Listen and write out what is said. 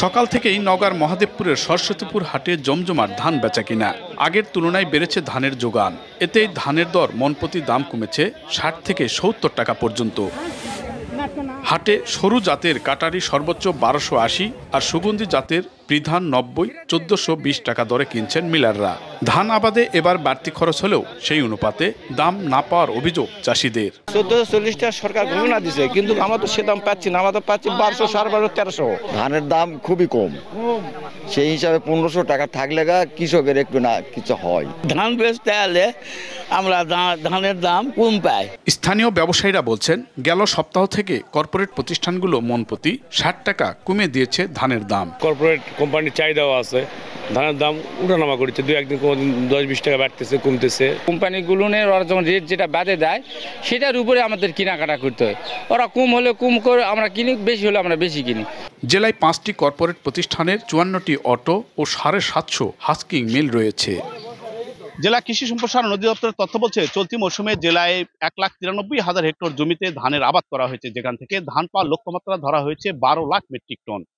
সকাল থেকেই নওগাঁর মহাদেবপুরের সরস্বতীপুর হাটে জমজমাট ধান বেচাকেনা। আগের তুলনায় বেড়েছে ধানের যোগান। এতে ধানের দর মনপ্রতি দাম কমেছে ৬০ থেকে ৭০ টাকা পর্যন্ত। হাটে সরু জাতের কাটারি সর্বোচ্চ ১২৮০ আর সুগন্ধি জাতের বিধান ৯০, ১৪২০ টাকা দরে কিনছেন মিলাররা। ধান আবাদে এবার বাড়তি খরচ হলেও সেই অনুপাতে দাম না পাওয়ার অভিযোগ চাষিদের। ১৪৪০ টাকা সরকার ঘোষণা দিছে, কিন্তু আমরা তো সে দাম পাচ্ছি না। আমরা তো পাচ্ছি ১২০০, ১২৫০, ১৩০০। ধানের দাম খুবই কম, সেই হিসাবে ১৫০০ টাকা থাকলে কৃষকের একটু না কিছু হয়। ধান বেচতে হলে আমরা ধানের দাম কম পাই। স্থানীয় ব্যবসায়ীরা বলছেন, গেল সপ্তাহ থেকে কর্পোরেট প্রতিষ্ঠানগুলো মনপ্রতি ৬০ টাকা কমে দিয়েছে ধানের দাম। কর্পোরেট কোম্পানির চাহিদাও আছে, ধানের দাম উঠানামা করেছে, দু একদিন কোনোদিন ১০-২০ টাকা বাড়তেছে, কমতেছে। কোম্পানিগুলো ওরা যখন রেট যেটা বাদে দেয় সেটার উপরে আমাদের কেনাকাটা করতে হয়। ওরা কম হলে কম করে আমরা কিনি, বেশি হলে আমরা বেশি কিনি। জেলায় ৫টি কর্পোরেট প্রতিষ্ঠানের ৫৪টি অটো ও ৭৫০ হাস্কিং মিল রয়েছে। জেলা কৃষি সম্প্রসারণ অধিদপ্তরের তথ্য বলছে, চলতি মৌসুমে জেলায় ১,৯৩,০০০ হেক্টর জমিতে ধানের আবাদ করা হয়েছে, যেখান থেকে ধান পাওয়ার লক্ষ্যমাত্রা ধরা হয়েছে ১২ লাখ মেট্রিক টন।